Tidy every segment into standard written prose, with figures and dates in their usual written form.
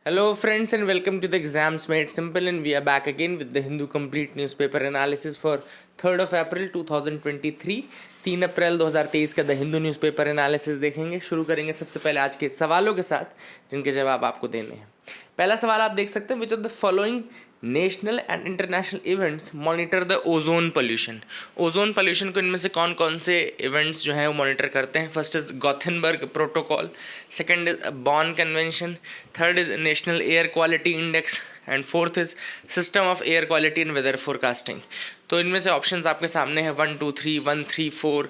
Hello, friends, and welcome to the Exams Made Simple. And we are back again with the Hindu Complete Newspaper Analysis for 3rd of April 2023. 3 अप्रैल 2023 का the Hindu newspaper analysis देखेंगे। शुरू करेंगे सबसे पहले आज के सवालों के साथ जिनके जवाब आपको देने हैं। पहला सवाल आप देख सकते हैं, which of the following national and international events monitor the ozone pollution. Ozone pollution को इनमें से कौन कौन से इवेंट्स जो हैं वो मॉनिटर करते हैं? First is Gothenburg protocol, second is Bonn convention, third is national air quality index and fourth is system of air quality and weather forecasting. तो इनमें से ऑप्शंस आपके सामने है 1 2 3 1 3 4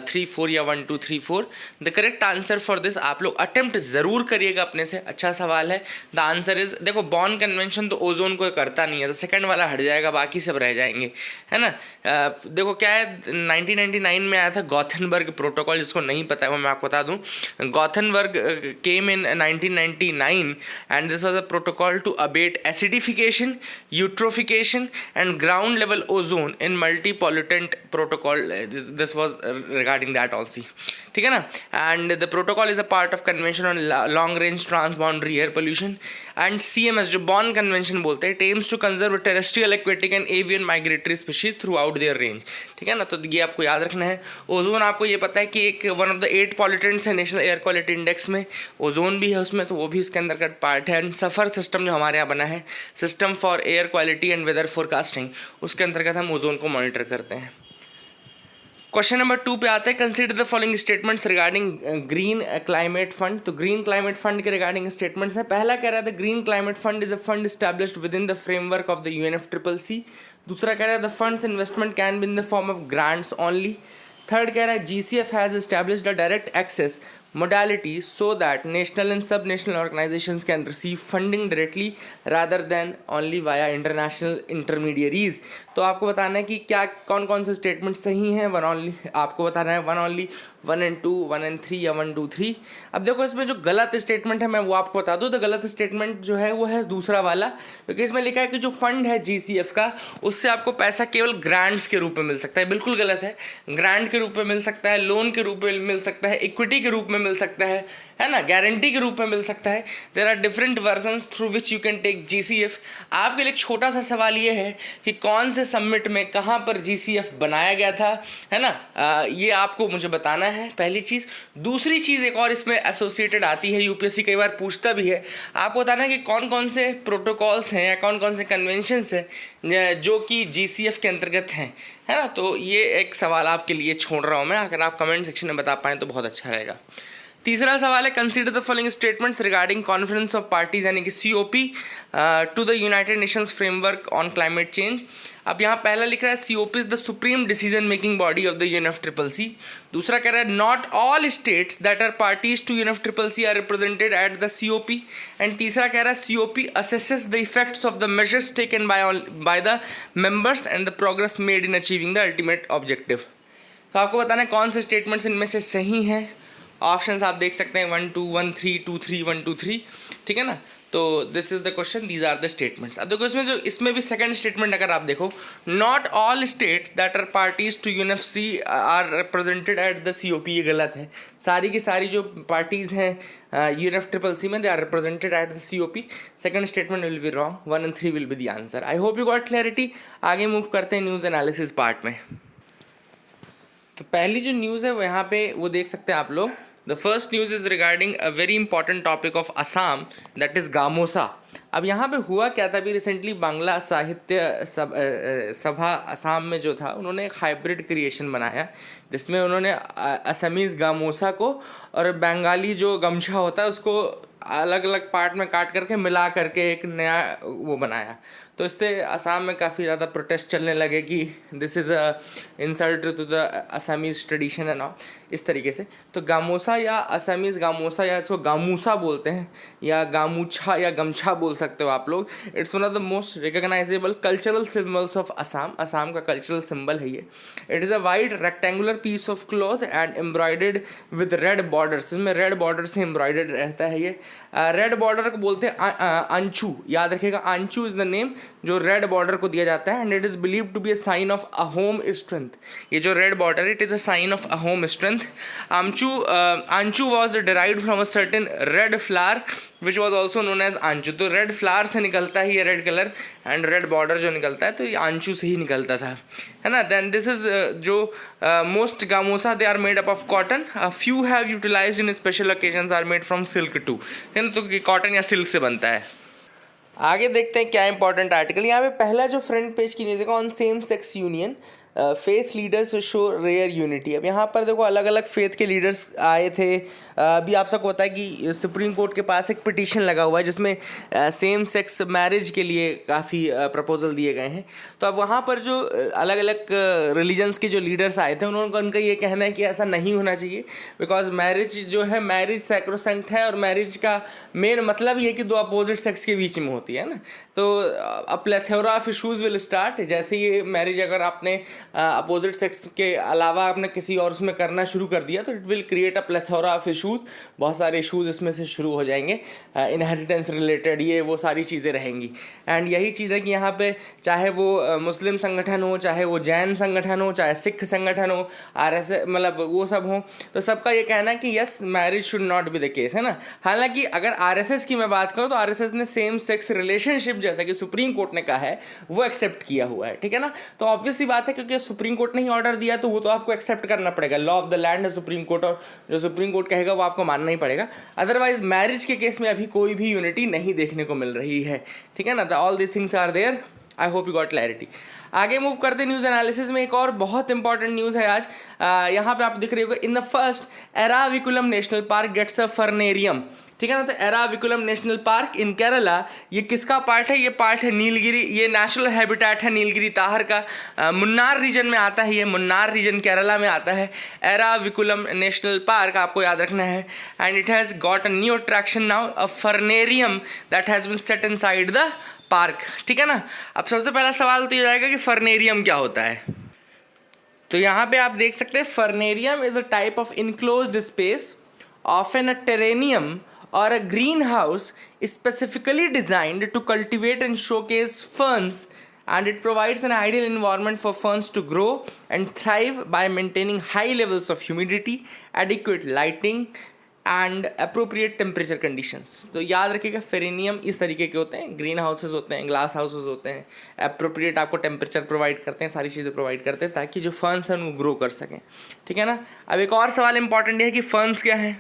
3 4 या 1 2 3 4। The correct answer for this, आप लोग अटेम्प्ट ज़रूर करिएगा अपने से, अच्छा सवाल है। द आंसर इज, देखो बॉन कन्वेंशन तो ओजोन को करता नहीं है, तो सेकंड वाला हट जाएगा, बाकी सब रह जाएंगे, है ना। देखो क्या है, 1999 में आया था गॉथेनबर्ग प्रोटोकॉल, जिसको नहीं पता है वो मैं आपको बता दूँ। Gothenburg came in 1999 and this was a protocol to abate acidification, eutrophication and ground level ozone in multi-pollutant protocol. This was regarding that also, ठीक है ना। and the protocol is a part of convention on long range transboundary air pollution and CMS जो बॉन convention बोलते हैं, it aims to conserve terrestrial, aquatic and avian migratory species throughout their range, ठीक है ना। तो ये आपको याद रखना है। ओजोन आपको ये पता है कि एक वन ऑफ द 8 पॉल्यूटेंट्स है नेशनल एयर क्वालिटी इंडेक्स में, ओजोन भी है उसमें, तो वो भी उसके अंदर का पार्ट है। एंड सफ़र सिस्टम जो हमारे यहाँ बना है, system for air quality and weather forecasting, उसके अंतर्गत हम ओजोन को मॉनिटर करते हैं। क्वेश्चन नंबर 2 पे आते हैं, consider the following statements regarding green climate fund. तो ग्रीन क्लाइमेट फंड के रिगार्डिंग स्टेटमेंट्स है। पहला कह रहा है the green climate fund is a fund established within the framework of the UNFCCC। दूसरा कह रहा है the funds investment can be in the form of grants only. Third कह रहा है GCF has established a direct access modality so that national and sub-national organizations can receive funding directly rather than only via international intermediaries। तो आपको बताना है कि क्या कौन कौन से स्टेटमेंट सही हैं। वन ओनली आपको बताना है, 1 ओनली, 1 and 2, 1 and 3 या 1 2 3। अब देखो इसमें जो गलत स्टेटमेंट है मैं वो आपको बता दूँ। तो गलत स्टेटमेंट जो है वो है दूसरा वाला, क्योंकि इसमें लिखा है कि जो फंड है GCF का, उससे आपको पैसा केवल ग्रांट्स के रूप में मिल सकता है। बिल्कुल गलत है। ग्रांट के रूप में मिल सकता है, लोन के रूप में मिल सकता है, इक्विटी के रूप में मिल सकता है ना, गारंटी के रूप में मिल सकता है। There are different versions through which you can take GCF। आपके लिए एक छोटा सा सवाल ये है कि कौन से समिट में कहाँ पर GCF बनाया गया था, है ना। ये आपको मुझे बताना है, पहली चीज़। दूसरी चीज़ एक और इसमें एसोसिएटेड आती है, UPSC कई बार पूछता भी है, आपको बताना है कि कौन कौन से प्रोटोकॉल्स हैं या कौन कौन से कन्वेंशंस हैं जो कि GCF के अंतर्गत हैं, है ना। तो ये एक सवाल आपके लिए छोड़ रहा हूँ मैं, अगर आप कमेंट सेक्शन में बता पाएँ तो बहुत अच्छा रहेगा। तीसरा सवाल है, consider the following statements regarding conference of parties यानी कि COP to the United Nations framework on climate change. अब यहाँ पहला लिख रहा है COP is the supreme decision making body of the UNFCCC। दूसरा कह रहा है not all states that are parties to UNFCCC are represented at the COP। एंड तीसरा कह रहा है COP assesses the effects of the measures taken by the members and the progress made in achieving the ultimate objective. तो आपको बताना है कौन से स्टेटमेंट्स इनमें से सही हैं। ऑप्शंस आप देख सकते हैं 1 2 1 3 2 3 1 2 3, ठीक है ना। तो this is the question, these are the statements. अब देखो इसमें भी सेकंड स्टेटमेंट अगर आप देखो, not all states that are parties to UNFC are represented at the COP, ये गलत है। सारी की सारी जो पार्टीज़ हैं UNFCCC में, they are represented at the COP। Second statement will be wrong, 1 and 3 will be the answer. I hope you got clarity. आगे मूव करते हैं न्यूज़ एनालिसिस पार्ट में। तो पहली जो न्यूज़ है वो यहाँ पे वो देख सकते हैं आप लोग। The first news is regarding a very important topic of Assam, that is gamosa. अब यहाँ पे हुआ क्या था, अभी रिसेंटली बांग्ला साहित्य सभा असम में जो था, उन्होंने एक हाइब्रिड क्रिएशन बनाया जिसमें उन्होंने असमीज़ गामोसा को और बंगाली जो गमछा होता है उसको अलग अलग पार्ट में काट करके मिला करके एक नया वो बनाया। तो इससे असम में काफ़ी ज़्यादा प्रोटेस्ट चलने लगे कि this is a insult to the Assamese tradition and all, इस तरीके से। तो गामोसा या असमीज़ गामोसा या इसको गामूसा बोलते हैं या गामूछा या गमछा बोल सकते हो आप लोग। It's one of the most recognizable cultural symbols of Assam. Assam का कल्चरल सिंबल है ये। It is a wide rectangular piece of cloth and embroidered with red borders. इसमें रेड बॉर्डर से एम्ब्रॉयडर्ड रहता है ये। रेड बॉर्डर को बोलते हैं अंशु, याद रखिएगा, अंशु इज द नेम जो रेड बॉर्डर को दिया जाता है, and it is believe to be a sign of a home strength. ये जो red border it is a sign of a home strength. Anshu was derived from a certain red flower which was also known as Anshu. तो red flower से निकलता है ये red colour, and red border जो निकलता है तो ये अंशु से ही निकलता था, है ना। देन दिस इज जो most gamosa they are made up of cotton, few have utilized in special occasions are made from silk too, है ना। तो कॉटन या सिल्क से बनता है। आगे देखते हैं क्या इंपॉर्टेंट आर्टिकल। यहाँ पे पहला जो फ्रंट पेज की न्यूज़ है on same sex union, faith leaders show rare unity. अब यहाँ पर देखो अलग अलग फेथ के लीडर्स आए थे। अभी आप सबको पता है कि सुप्रीम कोर्ट के पास एक पिटीशन लगा हुआ है जिसमें सेम सेक्स मैरिज के लिए काफ़ी प्रपोजल दिए गए हैं। तो अब वहाँ पर जो अलग अलग रिलीजन्स के जो लीडर्स आए थे उनका ये कहना है कि ऐसा नहीं होना चाहिए, बिकॉज मैरिज जो है, मैरिज सैक्रोसैंक्ट है, और मैरिज का मेन मतलब ये कि दो अपोजिट सेक्स के बीच में होती है ना। तो a plethora of issues will start. जैसे ये मैरिज अगर आपने अपोजिट सेक्स के अलावा आपने किसी और उसमें करना शुरू कर दिया तो it will create a plethora of issues. बहुत सारे इशूज़ इसमें से शुरू हो जाएंगे, इनहेरिटेंस रिलेटेड ये वो सारी चीज़ें रहेंगी। एंड यही चीज़ है कि यहाँ पे चाहे वो मुस्लिम संगठन हो, चाहे वो जैन संगठन हो, चाहे सिख संगठन हो, RSS मतलब वो सब हो, तो सबका ये कहना है कि yes marriage should not be the case, है ना। हालांकि अगर RSS की मैं बात करूँ तो RSS ने सेम सेक्स रिलेशनशिप जैसा कि सुप्रीम कोर्ट ने कहा है वो एक्सेप्ट किया हुआ है, ठीक है ना। तो ऑब्वियसली बात है क्योंकि सुप्रीम कोर्ट ने ही ऑर्डर दिया तो वो तो आपको एक्सेप्ट करना पड़ेगा। लॉ ऑफ द लैंड है सुप्रीम कोर्ट, और जो सुप्रीम कोर्ट कहेगा वो आपको मानना ही पड़ेगा। अदरवाइज मैरिज के केस में अभी कोई भी यूनिटी नहीं देखने को मिल रही है, ठीक है ना। All this things are there. I hope you got clarity. आगे मूव करते न्यूज़ एनालिसिस में। एक और बहुत इंपॉर्टेंट न्यूज़ है आज। यहाँ पे आप दिख रहे होगा, in the first Eravikulam national park gets a fernarium, ठीक है ना। तो Eravikulam national park in Kerala, ये किसका पार्ट है? ये पार्ट है नीलगिरी, ये नेशनल हैबिटेट है नीलगिरी ताहर का। मुन्नार रीजन में आता है, ये मुन्नार रीजन केरला में आता है। एराविकुलम नेशनल पार्क आपको याद रखना है। And it has got a new attraction now, a fernarium that has been set inside the park, ठीक है ना। अब सबसे पहला सवाल तो ये जाएगा कि फर्नेरियम क्या होता है। तो यहाँ पे आप देख सकते हैं fernarium is a type of enclosed space often a terrarium or a greenhouse specifically designed to cultivate and showcase ferns, and it provides an ideal environment for ferns to grow and thrive by maintaining high levels of humidity, adequate lighting and appropriate temperature conditions। तो याद रखिएगा फेरेनियम इस तरीके के होते हैं, green houses होते हैं, ग्लास हाउसेज होते हैं, अप्रोप्रिएट आपको टेम्परेचर प्रोवाइड करते हैं, सारी चीज़ें प्रोवाइड करते हैं ताकि जो फर्न्स हैं उनको ग्रो कर सकें, ठीक है ना। अब एक और सवाल इंपॉर्टेंट है कि फर्न्स क्या हैं।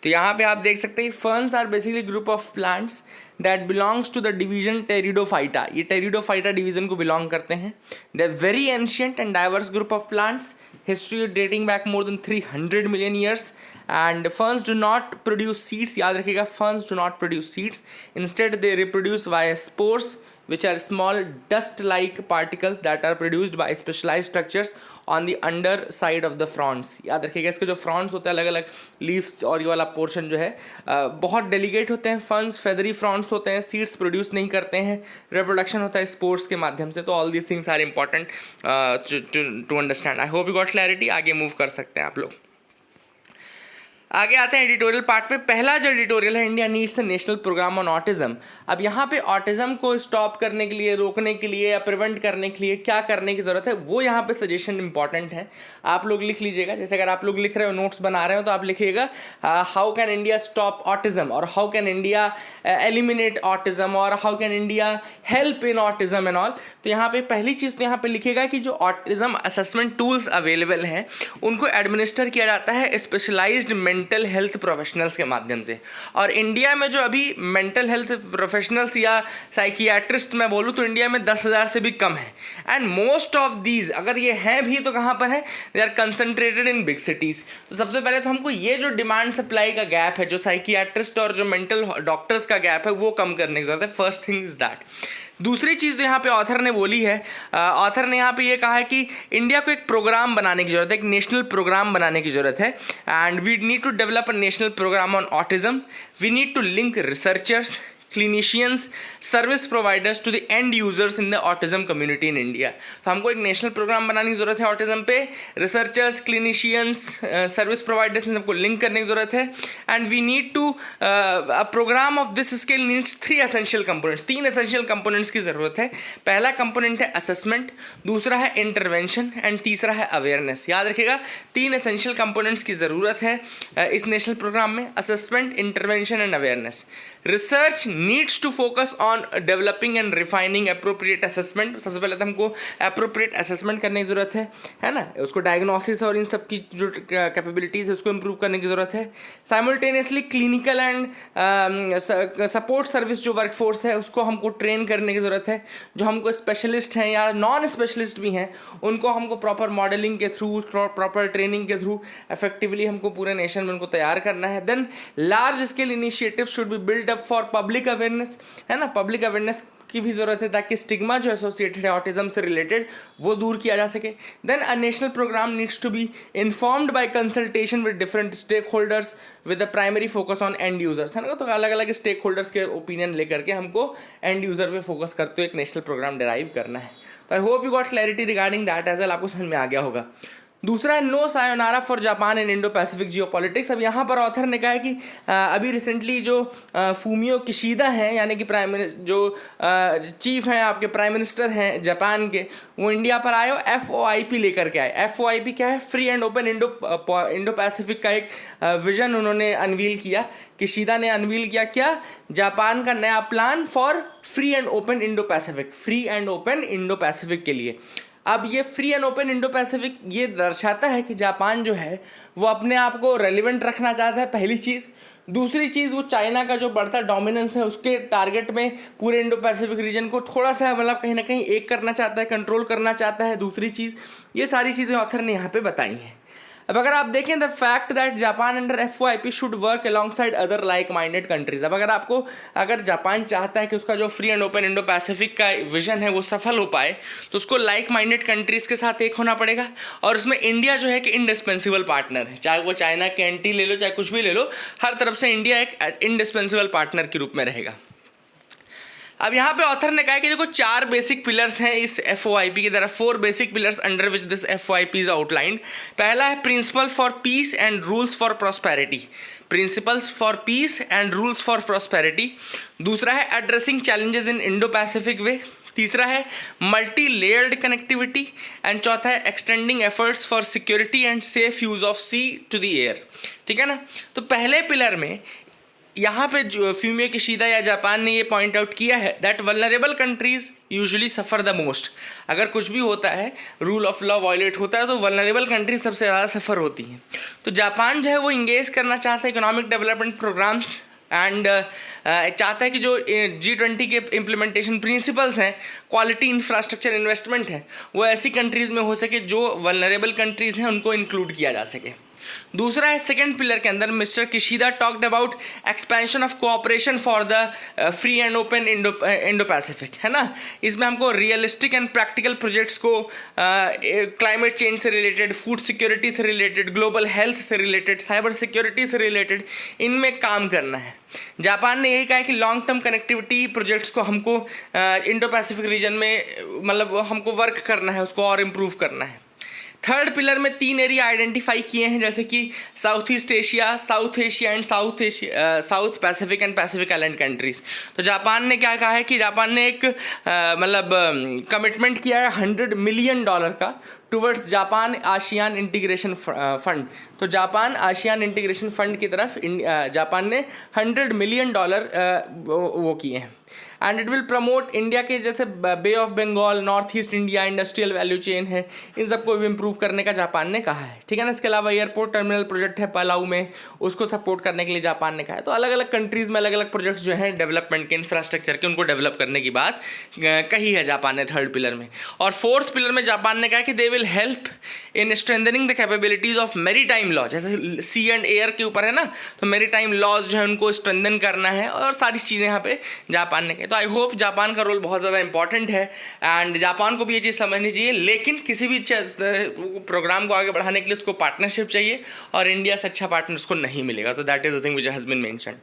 तो यहाँ पे आप देख सकते हैं ferns are basically group of plants that belongs to the division pteridophyta. ये टेरिडोफाइटा डिवीजन को बिलोंग करते हैं। They are very ancient and diverse group of plants, history dating back more than 300 million years. And ferns do not produce seeds, याद रखिएगा ferns do not produce seeds, instead they reproduce via spores which are small dust-like particles that are produced by specialized structures on the under side of the fronds। याद रखिएगा इसके जो fronds होते हैं अलग अलग लीव्स और ये वाला पोर्शन जो है बहुत डेलिकेट होते हैं। फर्न्स फेदरी फ्रॉन्ड्स होते हैं, सीड्स प्रोड्यूस नहीं करते हैं, रिप्रोडक्शन होता है स्पोर्स के माध्यम से। तो all these things are important to understand. I hope you got clarity. आगे मूव कर सकते हैं आप लोग। आगे आते हैं एडिटोरियल पार्ट पे। पहला जो एडिटोरियल है, India needs a national programme on autism. अब यहाँ पे ऑटिज्म को स्टॉप करने के लिए, रोकने के लिए या प्रिवेंट करने के लिए क्या करने की ज़रूरत है वो यहाँ पे सजेशन इंपॉर्टेंट है। आप लोग लिख लीजिएगा, जैसे अगर आप लोग लिख रहे हो, नोट्स बना रहे हो, तो आप लिखिएगा how can India stop autism, और how can India eliminate autism, और how can India help in autism and all. तो यहाँ पे पहली चीज़ तो यहाँ पे लिखिएगा कि जो ऑटिज्म असेसमेंट टूल्स अवेलेबल हैं उनको एडमिनिस्टर किया जाता है स्पेशलाइज्ड मेंटल हेल्थ प्रोफेशनल्स के माध्यम से। और इंडिया में जो अभी मेंटल हेल्थ प्रोफेशनल्स या साइकियाट्रिस्ट मैं बोलूँ तो इंडिया में 10,000 से भी कम है। एंड मोस्ट ऑफ दीज अगर ये हैं भी तो कहाँ पर है, they are concentrated in big cities. तो सबसे पहले तो हमको ये जो डिमांड सप्लाई का गैप है, जो साइकियाट्रिस्ट और जो मेंटल डॉक्टर्स का गैप है, वो कम करने की जरूरत है। First thing is that. दूसरी चीज़ तो यहाँ पे ऑथर ने बोली है, ऑथर ने यहाँ पे ये कहा है कि इंडिया को एक प्रोग्राम बनाने की ज़रूरत है, एक नेशनल प्रोग्राम बनाने की ज़रूरत है। And we need to develop a national programme on autism. We need to link researchers, clinicians, service providers to the end users in the autism community in India. तो हमको एक नेशनल प्रोग्राम बनाने की ज़रूरत है ऑटिज्म पे, researchers, clinicians, service providers इन सबको लिंक करने की ज़रूरत है. And we need to a programme of this scale needs 3 essential components. 3 essential components की ज़रूरत है. पहला कंपोनेंट है असेसमेंट, दूसरा है इंटरवेंशन एंड तीसरा है अवेयरनेस. याद रखिएगा 3 एसेंशियल कंपोनेंट्स की ज़रूरत है इस नेशनल प्रोग्राम में: assessment, intervention and awareness. Research needs to focus on developing and refining appropriate assessment. सबसे पहले तो हमको एप्रोप्रिएट असेसमेंट करने की ज़रूरत है ना, उसको डायग्नोसिस और इन सब की जो कैपेबिलिटीज़ है उसको इम्प्रूव करने की ज़रूरत है. Simultaneously clinical and support service जो वर्कफोर्स है उसको हमको ट्रेन करने की ज़रूरत है. जो हमको स्पेशलिस्ट हैं या नॉन स्पेशलिस्ट भी हैं उनको हमको प्रॉपर मॉडलिंग के थ्रू, प्रॉपर ट्रेनिंग के थ्रू इफेक्टिवली हमको पूरे नेशन में उनको तैयार करना है. Then large scale initiative should be build up for public awareness, है ना. पब्लिक अवेयरनेस की भी ज़रूरत है ताकि स्टिग्मा जो एसोसिएटेड है ऑटिज्म से रिलेटेड वो दूर किया जा सके. Then a national programme needs to be informed by consultation with different stakeholders with the primary focus on end users, है ना. तो अलग अलग स्टेक होल्डर्स के ओपिनियन लेकर के हमको एंड यूज़र पे फोकस करते हुए एक नेशनल प्रोग्राम डिराइव करना है. तो I hope you got clarity regarding that as well. आपको समझ में आ गया होगा. दूसरा है no sayonara for Japan and Indo Pacific geopolitics. अब यहाँ पर ऑथर ने कहा है कि अभी रिसेंटली जो फूमियो किशिदा हैं यानी कि प्राइम मिनिस्टर जो चीफ हैं आपके प्राइम मिनिस्टर हैं जापान के, वो इंडिया पर आए और FOIP लेकर के आए. FOIP क्या है? Free and open Indo Pacific का एक विजन उन्होंने अनवील किया. किशिदा ने अनवील किया क्या? जापान का नया plan for free and open Indo Pacific, free and open Indo Pacific के लिए. अब ये free and open Indo Pacific ये दर्शाता है कि जापान जो है वो अपने आप को रेलिवेंट रखना चाहता है, पहली चीज़. दूसरी चीज़, वो चाइना का जो बढ़ता डोमिनेंस है उसके टारगेट में पूरे इंडो पैसिफिक रीजन को थोड़ा सा मतलब कहीं ना कहीं एक करना चाहता है, कंट्रोल करना चाहता है. दूसरी चीज़, ये सारी चीज़ें ऑथर ने यहाँ पे बताई हैं. अब अगर आप देखें the fact that Japan under FOIP should work alongside other like minded countries. अब अगर जापान चाहता है कि उसका जो free and open Indo Pacific का विजन है वो सफल हो पाए तो उसको लाइक माइंडेड कंट्रीज़ के साथ एक होना पड़ेगा. और उसमें इंडिया जो है कि इंडिस्पेंसिबल पार्टनर है. चाहे वो चाइना के एंटी ले लो, चाहे कुछ भी ले लो, हर तरफ से इंडिया एक इंडिस्पेंसिबल पार्टनर के रूप में रहेगा. अब यहाँ पे ऑथर ने कहा कि देखो 4 बेसिक पिलर्स हैं इस FOIP की तरफ. 4 basic pillars under which this FOIP is outlined. पहला है principle for peace and rules for prosperity. Principles for peace and rules for prosperity. दूसरा है addressing challenges in Indo Pacific way. तीसरा है मल्टी लेयर्ड कनेक्टिविटी. एंड चौथा है extending efforts for security and safe use of sea to the air. ठीक है ना. तो पहले पिलर में यहाँ पे जो फूमियो किशिदा या जापान ने ये पॉइंट आउट किया है that vulnerable countries usually suffer the most. अगर कुछ भी होता है, रूल ऑफ लॉ वायलेट होता है तो वल्नरेबल कंट्रीज सबसे ज़्यादा सफ़र होती हैं. तो जापान जो है वो इंगेज करना चाहता है इकोनॉमिक डेवलपमेंट प्रोग्राम्स एंड चाहता है कि जो G20 के इम्प्लीमेंटेशन प्रिंसिपल्स हैं, क्वालिटी इंफ्रास्ट्रक्चर इन्वेस्टमेंट है, वो ऐसी कंट्रीज़ में हो सके जो वल्नरेबल कंट्रीज़ हैं उनको इंक्लूड किया जा सके. दूसरा है सेकंड पिलर के अंदर mister Kishida talked about expansion of cooperation for the free and open Indo Pacific, है ना. इसमें हमको रियलिस्टिक एंड प्रैक्टिकल प्रोजेक्ट्स को क्लाइमेट चेंज से रिलेटेड, फूड सिक्योरिटी से रिलेटेड, ग्लोबल हेल्थ से रिलेटेड, साइबर सिक्योरिटी से रिलेटेड इनमें काम करना है. जापान ने यही कहा है कि लॉन्ग टर्म कनेक्टिविटी प्रोजेक्ट्स को हमको इंडो पैसिफिक रीजन में मतलब हमको वर्क करना है, उसको और इम्प्रूव करना है. थर्ड पिलर में 3 एरिया आइडेंटिफाई किए हैं जैसे कि south east Asia, south Asia and south Pacific and Pacific island countries. तो जापान ने क्या कहा है कि जापान ने एक कमिटमेंट किया है $100 मिलियन का towards Japan ASEAN integration fund. तो जापान आशियान इंटीग्रेशन फंड की तरफ जापान ने $100 मिलियन वो किए हैं. And it will promote India के जैसे bay of Bengal, north east India industrial value chain है, इन सबको भी इम्प्रूव करने का जापान ने कहा है. ठीक है ना. इसके अलावा एयरपोर्ट टर्मिनल प्रोजेक्ट है पलाऊ में, उसको सपोर्ट करने के लिए जापान ने कहा है. तो अलग अलग कंट्रीज़ में अलग अलग प्रोजेक्ट्स जो हैं डेवलपमेंट के, इंफ्रास्ट्रक्चर के, उनको डेवलप करने की बात कही है जापान ने थर्ड पिलर में. और फोर्थ पिलर में जापान ने कहा कि they will help in strengthening the capabilities of maritime law. जैसे सी एंड एयर के ऊपर है ना, तो मैरीटाइम लॉज जो है उनको स्ट्रेंथन करना है और सारी चीज़ें यहाँ पे जापान ने कही. तो आई होप जापान का रोल बहुत ज़्यादा इंपॉर्टेंट है एंड जापान को भी ये चीज़ समझनी चाहिए. लेकिन किसी भी प्रोग्राम को आगे बढ़ाने के लिए उसको पार्टनरशिप चाहिए और इंडिया से अच्छा पार्टनर उसको नहीं मिलेगा. तो that is the thing which has been mentioned.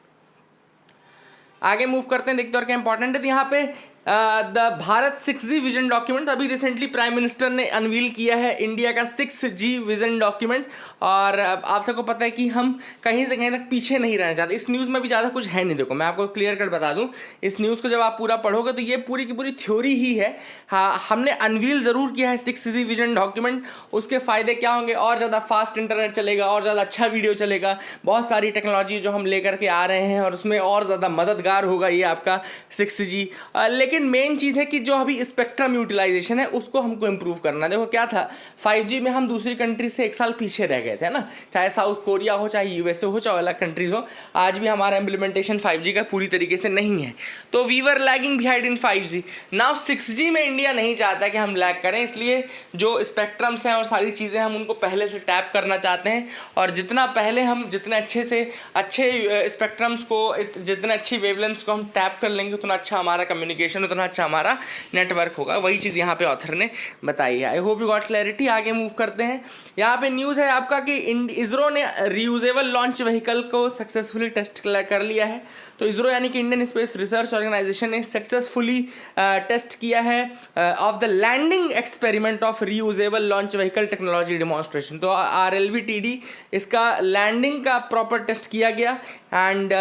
आगे मूव करते हैं, देखते हैं और क्या इंपॉर्टेंट है। तो यहाँ पे the Bharat 6G vision document, अभी रिसेंटली प्राइम मिनिस्टर ने अनवील किया है इंडिया का 6G विजन डॉक्यूमेंट। और आप सबको पता है कि हम कहीं से कहीं तक पीछे नहीं रहना चाहते। इस न्यूज़ में भी ज़्यादा कुछ है नहीं, देखो मैं आपको क्लियर कट बता दूं, इस न्यूज़ को जब आप पूरा पढ़ोगे तो ये पूरी की पूरी थ्योरी ही है। हाँ, हमने अनवील ज़रूर किया है 6G विजन डॉक्यूमेंट। उसके फ़ायदे क्या होंगे? और ज़्यादा फास्ट इंटरनेट चलेगा, और ज़्यादा अच्छा वीडियो चलेगा, बहुत सारी टेक्नोलॉजी जो हम लेकर के आ रहे हैं और उसमें और ज़्यादा मददगार होगा ये आपका 6G। लेकिन मेन चीज़ है कि जो अभी स्पेक्ट्रम यूटिलाइजेशन है उसको हमको इम्प्रूव करना है। देखो क्या था, 5G में हम दूसरी कंट्री से एक साल पीछे रह गए थे ना, चाहे साउथ कोरिया हो, चाहे यूएसए हो, चाहे अलग कंट्रीज हो, आज भी हमारा इम्प्लीमेंटेशन 5G का पूरी तरीके से नहीं है। तो we were lagging behind in 5G। Now 6G में इंडिया नहीं चाहता कि हम लैग करें, इसलिए जो स्पेक्ट्रम्स हैं और सारी चीज़ें हम उनको पहले से टैप करना चाहते हैं। और जितना पहले हम जितने अच्छे से अच्छे स्पेक्ट्रम्स को, जितने अच्छी वेवलेंथ्स को हम टैप कर लेंगे, उतना अच्छा हमारा कम्युनिकेशन, उतना अच्छा हमारा नेटवर्क होगा। वही चीज़ यहाँ पे ऑथर ने बताई है। आई होप यू गॉट क्लैरिटी। आगे मूव करते हैं। यहाँ पे न्यूज़ है आपका कि इसरो ने रीयूजेबल लॉन्च व्हीकल को सक्सेसफुली टेस्ट कर लिया है। तो इसरो यानी कि इंडियन स्पेस रिसर्च ऑर्गेनाइजेशन ने सक्सेसफुली टेस्ट किया है of the landing experiment of reusable launch vehicle technology demonstration. तो RLVTD इसका लैंडिंग का प्रॉपर टेस्ट किया गया एंड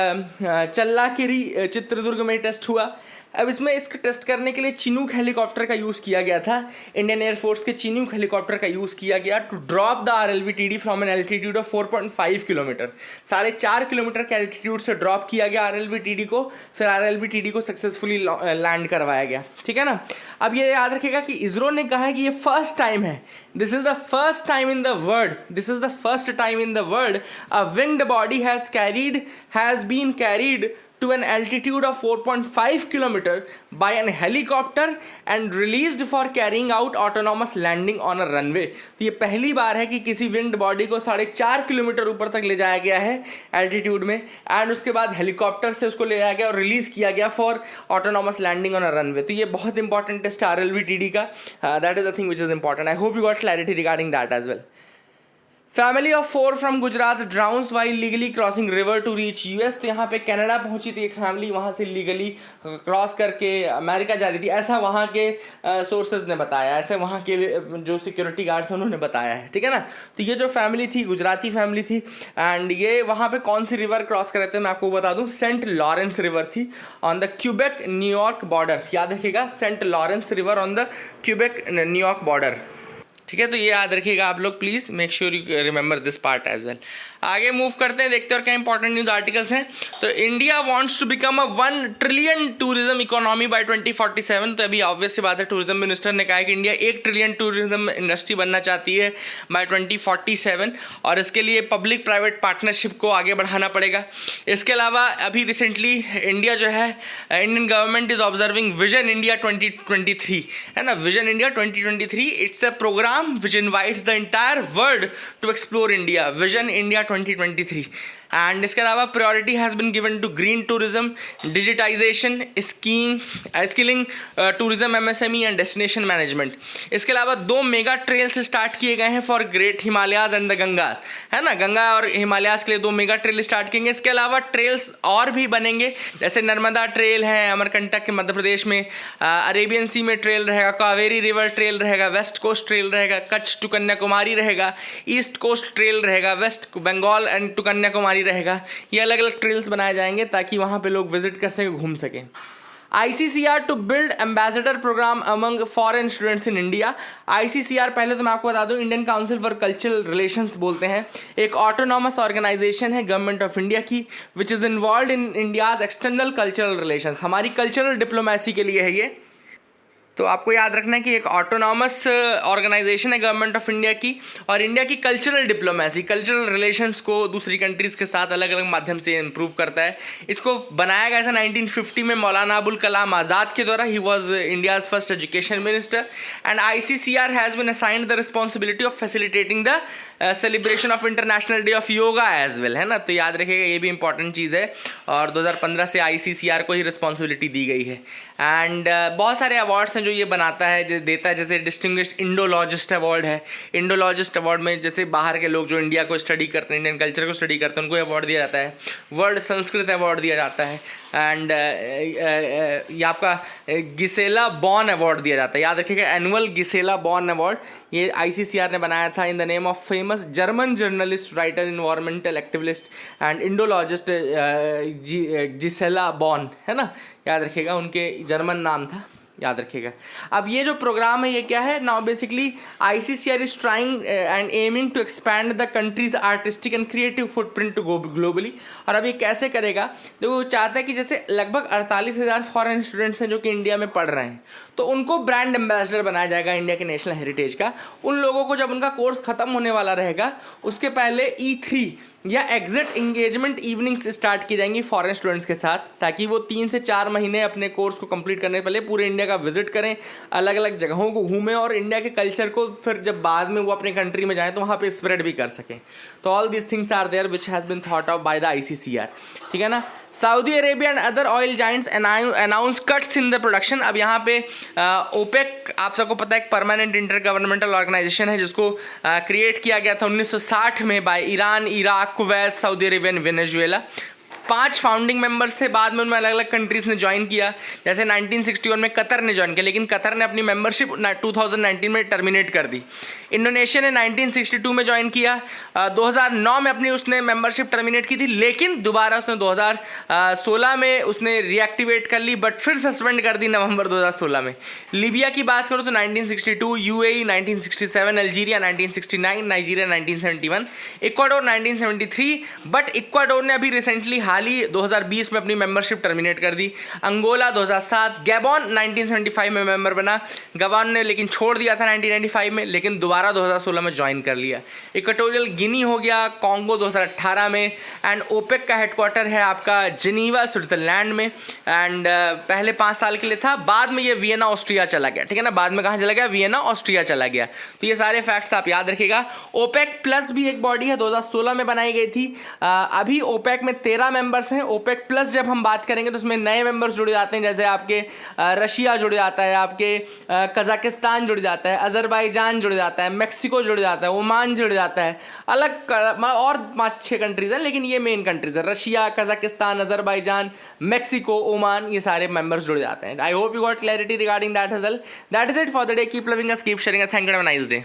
चल्लाकिरी चित्रदुर्ग में टेस्ट हुआ। अब इसमें इसको टेस्ट करने के लिए चिनूक हेलीकॉप्टर का यूज़ किया गया था। इंडियन एयरफोर्स के चिनूक हेलीकॉप्टर का यूज़ किया गया to drop the RLVTD from an altitude of 4.5 kilometre. 4.5 kilometre के एल्टीट्यूड से ड्रॉप किया गया RLVTD को, फिर RLVTD को सक्सेसफुली लैंड करवाया गया। ठीक है ना। अब ये याद रखिएगा कि इसरो ने कहा है कि ये फर्स्ट टाइम है, this is the first time in the world, this is the first time in the world a wind body has been carried to an altitude of 4.5 kilometer by an helicopter and released for carrying out autonomous landing on a runway। तो ये पहली बार है कि किसी wind body को 4.5 kilometre ऊपर तक ले जाया गया है एल्टीट्यूड में, एंड उसके बाद हेलीकॉप्टर से उसको ले जाया गया और रिलीज किया गया for autonomous landing on a runway. तो ये बहुत इंपॉर्टेंट टेस्ट RLVTD का, that is the thing which is important. I hope you got clarity regarding that as well. Family of 4 from Gujarat drowns while legally crossing river to reach US। तो यहाँ पे Canada पहुंची थी एक family, वहाँ से legally cross करके America जा रही थी, ऐसा वहाँ के सोर्सेज ने बताया, ऐसे वहाँ के जो सिक्योरिटी गार्ड्स हैं उन्होंने बताया है। ठीक है ना। तो ये जो फैमिली थी गुजराती फैमिली थी, एंड ये वहाँ पे कौन सी रिवर क्रॉस कर रहे थे मैं आपको बता दूँ, सेंट लॉरेंस रिवर थी on the Quebec New York border. याद रखिएगा, Saint Lawrence river on the Quebec New York border. ठीक है, तो ये याद रखिएगा आप लोग, please make sure you remember this part as well. आगे मूव करते हैं, देखते हैं और क्या इंपॉर्टेंट न्यूज़ आर्टिकल्स हैं। तो India wants to become a 1 trillion tourism economy by 2047। तो अभी ऑब्वियस सी बात है, टूरिज्म मिनिस्टर ने कहा है कि इंडिया 1 ट्रिलियन टूरिज्म इंडस्ट्री बनना चाहती है बाय 2047, और इसके लिए पब्लिक प्राइवेट पार्टनरशिप को आगे बढ़ाना पड़ेगा। इसके अलावा अभी रिसेंटली इंडिया जो है, Indian government is observing vision India 2023, है ना। Vision India 2023 it's a programme which invites the entire world to explore India, Vision India 2023। And इसके अलावा priority has been given to green tourism, digitisation, skilling tourism, MSME and destination management. इसके अलावा 2 mega trails start किए गए हैं for great Himalayas and the Ganges, है ना। गंगा और हिमालयाज के लिए 2 मेगा ट्रेल स्टार्ट किएंगे। इसके अलावा ट्रेल्स और भी बनेंगे, जैसे नर्मदा ट्रेल है अमरकंटक के मध्य प्रदेश में, अरेबियन सी में ट्रेल रहेगा, कावेरी रिवर ट्रेल रहेगा, वेस्ट कोस्ट ट्रेल रहेगा, कच्छ टू कन्याकुमारी रहेगा, ईस्ट कोस्ट ट्रेल रहेगा, West Bengal and to Kanyakumari रहेगा। ये अलग अलग ट्रेल्स बनाए जाएंगे ताकि वहां पे लोग विजिट कर सके, घूम सके। ICCR to build ambassador programme among foreign students in India. ICCR पहले तो मैं आपको बता दूं, Indian council for cultural relations बोलते हैं, एक ऑटोनॉमस ऑर्गेनाइजेशन है गवर्नमेंट ऑफ इंडिया की, which is involve in India's external cultural relations. हमारी कल्चरल डिप्लोमेसी के लिए है ये। तो आपको याद रखना है कि एक ऑटोनॉमस ऑर्गेनाइजेशन है गवर्नमेंट ऑफ इंडिया की, और इंडिया की कल्चरल डिप्लोमेसी, कल्चरल रिलेशंस को दूसरी कंट्रीज़ के साथ अलग अलग माध्यम से इम्प्रूव करता है। इसको बनाया गया था 1950 में मौलाना अबुल कलाम आज़ाद के द्वारा। He was India's first education minister, and ICCR has been assigned the responsibility of facilitating the celebration of international day of yoga as well, है ना। तो याद रखिएगा, ये भी इंपॉर्टेंट चीज़ है, और 2015 से ICCR को ही रिस्पॉन्सिबिलिटी दी गई है। एंड बहुत सारे अवार्ड्स हैं जो ये बनाता है, जो देता है, जैसे डिस्टिंग्विश्ड इंडोलॉजिस्ट अवार्ड है। इंडोलॉजिस्ट अवार्ड में जैसे बाहर के लोग जो इंडिया को स्टडी करते हैं, इंडियन कल्चर को स्टडी करते हैं, उनको अवार्ड दिया जाता है। वर्ल्ड संस्कृत अवार्ड दिया जाता है। एंड ये आपका गिसेला बॉन अवार्ड दिया जाता है, याद रखिएगा, एनुअल गिसेला बॉन अवार्ड। ये ICCR ने बनाया था in the name of famous German journalist, writer, environmental activist and Indologist Gisela Bonn, है ना, याद रखिएगा, उनके जर्मन नाम था, याद रखिएगा। अब ये जो प्रोग्राम है ये क्या है, now basically ICCR is trying and aiming to expand the countries artistic and creative footprint globally. और अब ये कैसे करेगा, देखो वो चाहता है कि जैसे लगभग 48,000 फॉरेन स्टूडेंट्स हैं जो कि इंडिया में पढ़ रहे हैं, तो उनको ब्रांड एम्बेसडर बनाया जाएगा इंडिया के नेशनल हेरिटेज का। उन लोगों को जब उनका कोर्स खत्म होने वाला रहेगा उसके पहले E3 या एग्जिट इंगेजमेंट इवनिंग्स स्टार्ट की जाएंगी फॉरेन स्टूडेंट्स के साथ, ताकि वो 3 से 4 महीने अपने कोर्स को कंप्लीट करने से पहले पूरे इंडिया का विजिट करें, अलग अलग जगहों को घूमें और इंडिया के कल्चर को फिर जब बाद में वो अपने कंट्री में जाएं तो वहाँ पे स्प्रेड भी कर सकें। तो all this things are there which has been thought of by the ICCR, ठीक है ना। Saudi Arabia and other oil giants announce cuts in the production. अब यहाँ पे ओपेक आप सबको पता है एक परमानेंट इंटर गवर्नमेंटल ऑर्गेनाइजेशन है जिसको क्रिएट किया गया था 1960 में by Iran, Iraq, Kuwait, Saudi Arabia and Venezuela. 5 founding members थे, बाद में उनमें अलग अलग कंट्रीज़ ने ज्वाइन किया, जैसे 1961 में कतर ने ज्वाइन किया, लेकिन कतर ने अपनी मेंबरशिप 2019 में टर्मिनेट कर दी। इंडोनेशिया ने 1962 में ज्वाइन किया, 2009 में अपनी उसने मेंबरशिप टर्मिनेट की थी, लेकिन दोबारा उसने 2016 में उसने रिएक्टिवेट कर ली, बट फिर सस्पेंड कर दी नवंबर 2016 में। लीबिया की बात करो तो 1962, UAE 1967, Algeria 1969, Nigeria 1971, Ecuador 1973, but Ecuador ने अभी रिसेंटली हाल ही 2020 में अपनी मेंबरशिप टर्मिनेट कर दी। अंगोला 2007, गैबॉन 1975 में मेंबर बना, गवान ने लेकिन छोड़ दिया था 1995 में, लेकिन दोबारा 2016 में ज्वाइन कर लिया। इक्वेटोरियल गिनी हो गया, कॉन्गो 2018 में, एंड ओपेक का हेडक्वार्टर है आपका जिनीवा स्विट्जरलैंड में, एंड पहले 5 साल के लिए था, बाद में ये वियना ऑस्ट्रिया चला गया, ठीक है ना, बाद में कहाँ चला गया, वियना ऑस्ट्रिया चला गया। तो ये सारे फैक्ट्स आप याद रखिएगा। ओपेक प्लस भी एक बॉडी है, 2016 में बनाई गई थी। अभी ओपेक में 13 मेंबर्स हैं। ओपेक प्लस जब हम बात करेंगे तो उसमें नए मेंबर्स जुड़ जाते हैं, जैसे आपके रशिया जुड़ जाता है, आपके कजाकिस्तान जुड़ जाता है, अजरबैजान जुड़ जाता है, मेक्सिको जुड़ जाता है, ओमान जुड़ जाता है, अलग और 5-6 कंट्रीज हैं, लेकिन ये मेन कंट्रीज है, Russia, Kazakhstan, Azerbaijan, Mexico, Oman, ये सारे मेंबर्स जुड़ जाते हैं। I hope you got clarity regarding that as well. That is it for the day. Keep loving us, keep sharing us, thank you, have a nice day.